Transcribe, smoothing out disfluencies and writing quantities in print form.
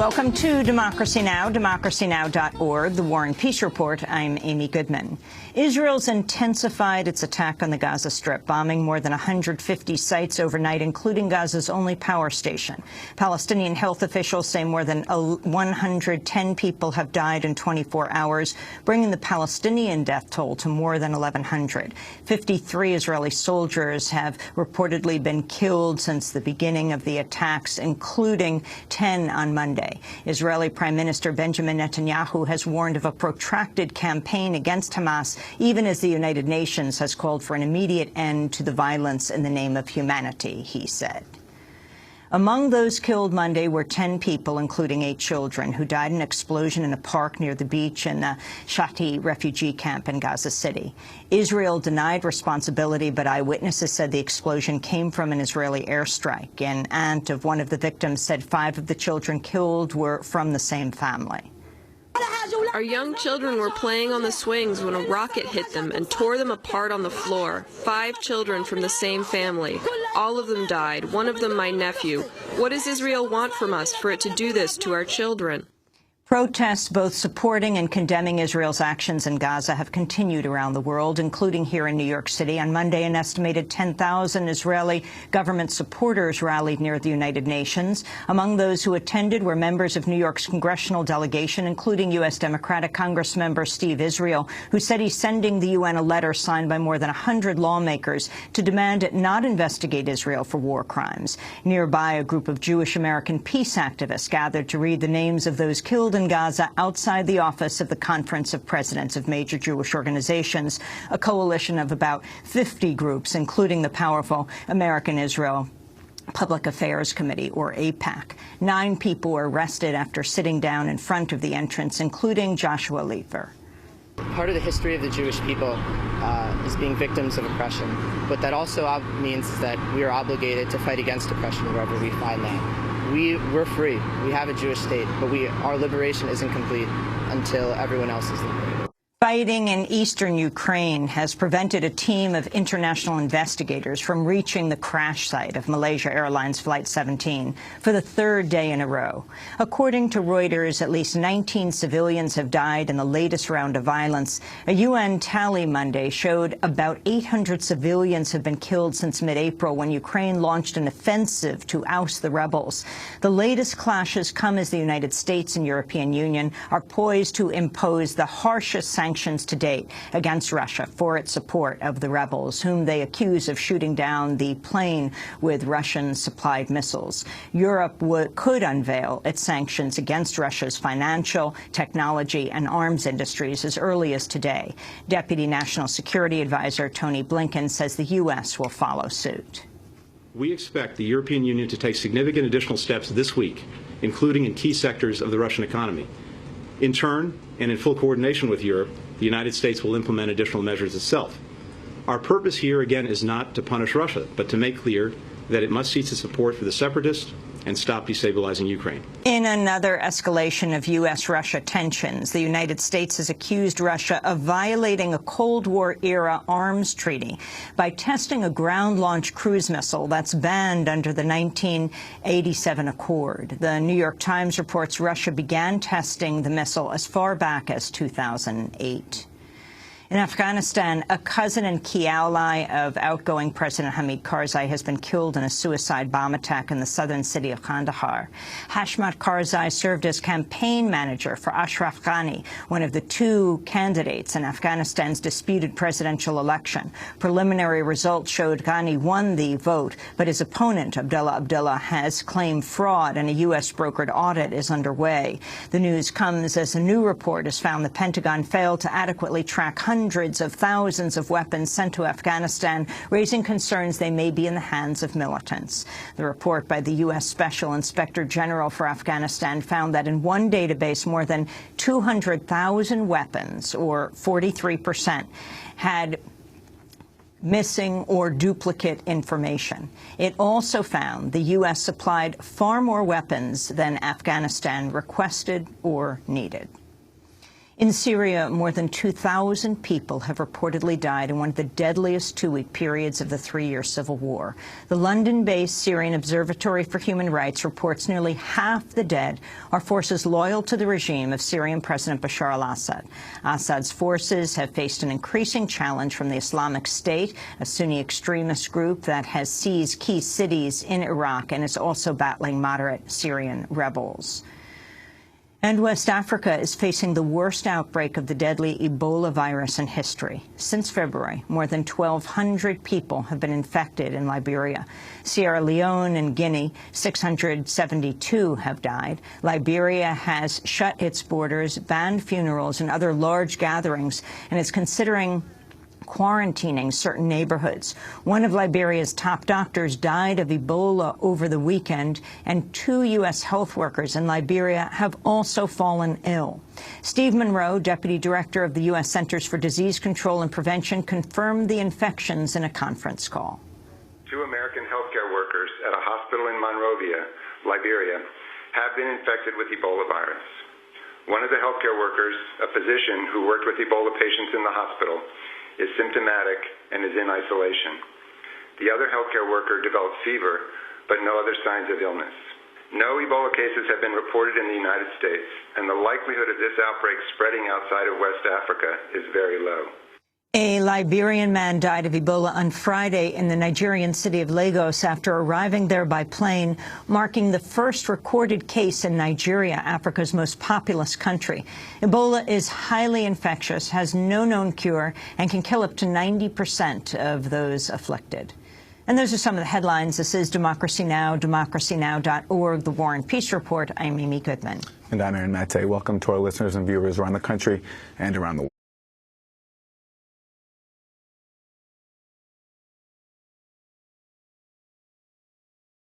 Welcome to Democracy Now!, democracynow.org, the War and Peace Report. I'm Amy Goodman. Israel's intensified its attack on the Gaza Strip, bombing more than 150 sites overnight, including Gaza's only power station. Palestinian health officials say more than 110 people have died in 24 hours, bringing the Palestinian death toll to more than 1,100. 53 Israeli soldiers have reportedly been killed since the beginning of the attacks, including 10 on Monday. Israeli Prime Minister Benjamin Netanyahu has warned of a protracted campaign against Hamas, even as the United Nations has called for an immediate end to the violence in the name of humanity, he said. Among those killed Monday were 10 people, including 8 children, who died in an explosion in a park near the beach in the Shati refugee camp in Gaza City. Israel denied responsibility, but eyewitnesses said the explosion came from an Israeli airstrike. An aunt of one of the victims said 5 of the children killed were from the same family. Our young children were playing on the swings when a rocket hit them and tore them apart on the floor. 5 children from the same family. All of them died, one of them my nephew. What does Israel want from us for it to do this to our children? Protests both supporting and condemning Israel's actions in Gaza have continued around the world, including here in New York City. On Monday, an estimated 10,000 Israeli government supporters rallied near the United Nations. Among those who attended were members of New York's congressional delegation, including U.S. Democratic Congressmember Steve Israel, who said he's sending the UN a letter signed by more than 100 lawmakers to demand it not investigate Israel for war crimes. Nearby, a group of Jewish American peace activists gathered to read the names of those killed in Gaza outside the office of the Conference of Presidents of Major Jewish Organizations, a coalition of about 50 groups, including the powerful American Israel Public Affairs Committee, or AIPAC. 9 people were arrested after sitting down in front of the entrance, including Joshua Lever. Part of the history of the Jewish people is being victims of oppression. What that also means is that we are obligated to fight against oppression wherever we find that. We're free. We have a Jewish state, but our liberation isn't complete until everyone else is liberated. Fighting in eastern Ukraine has prevented a team of international investigators from reaching the crash site of Malaysia Airlines Flight 17 for the 3rd day in a row. According to Reuters, at least 19 civilians have died in the latest round of violence. A UN tally Monday showed about 800 civilians have been killed since mid-April, when Ukraine launched an offensive to oust the rebels. The latest clashes come as the United States and European Union are poised to impose the harshest sanctions to date against Russia for its support of the rebels, whom they accuse of shooting down the plane with Russian-supplied missiles. Europe could unveil its sanctions against Russia's financial, technology, and arms industries as early as today. Deputy National Security Advisor Tony Blinken says the U.S. will follow suit. We expect the European Union to take significant additional steps this week, including in key sectors of the Russian economy. In turn, and in full coordination with Europe, the United States will implement additional measures itself. Our purpose here, again, is not to punish Russia, but to make clear that it must cease its support for the separatists and stop destabilizing Ukraine. In another escalation of U.S.-Russia tensions, the United States has accused Russia of violating a Cold War-era arms treaty by testing a ground-launched cruise missile that's banned under the 1987 Accord. The New York Times reports Russia began testing the missile as far back as 2008. In Afghanistan, a cousin and key ally of outgoing President Hamid Karzai has been killed in a suicide bomb attack in the southern city of Kandahar. Hashmat Karzai served as campaign manager for Ashraf Ghani, one of the 2 candidates in Afghanistan's disputed presidential election. Preliminary results showed Ghani won the vote, but his opponent, Abdullah, has claimed fraud, and a U.S.-brokered audit is underway. The news comes as a new report has found the Pentagon failed to adequately track hundreds of thousands of weapons sent to Afghanistan, raising concerns they may be in the hands of militants. The report by the U.S. Special Inspector General for Afghanistan found that in one database, more than 200,000 weapons, or 43%, had missing or duplicate information. It also found the U.S. supplied far more weapons than Afghanistan requested or needed. In Syria, more than 2,000 people have reportedly died in one of the deadliest two-week periods of the three-year civil war. The London-based Syrian Observatory for Human Rights reports nearly half the dead are forces loyal to the regime of Syrian President Bashar al-Assad. Assad's forces have faced an increasing challenge from the Islamic State, a Sunni extremist group that has seized key cities in Iraq and is also battling moderate Syrian rebels. And West Africa is facing the worst outbreak of the deadly Ebola virus in history. Since February, more than 1,200 people have been infected in Liberia. Sierra Leone and Guinea, 672 have died. Liberia has shut its borders, banned funerals and other large gatherings, and is considering quarantining certain neighborhoods. One of Liberia's top doctors died of Ebola over the weekend, and 2 U.S. health workers in Liberia have also fallen ill. Steve Monroe, Deputy Director of the U.S. Centers for Disease Control and Prevention, confirmed the infections in a conference call. 2 American healthcare workers at a hospital in Monrovia, Liberia, have been infected with Ebola virus. One of the healthcare workers, a physician who worked with Ebola patients in the hospital, is symptomatic and is in isolation. The other healthcare worker developed fever, but no other signs of illness. No Ebola cases have been reported in the United States, and the likelihood of this outbreak spreading outside of West Africa is very low. A Liberian man died of Ebola on Friday in the Nigerian city of Lagos after arriving there by plane, marking the first recorded case in Nigeria, Africa's most populous country. Ebola is highly infectious, has no known cure, and can kill up to 90% of those afflicted. And those are some of the headlines. This is Democracy Now!, democracynow.org, The War and Peace Report. I'm Amy Goodman. And I'm Aaron Mate. Welcome to our listeners and viewers around the country and around the world.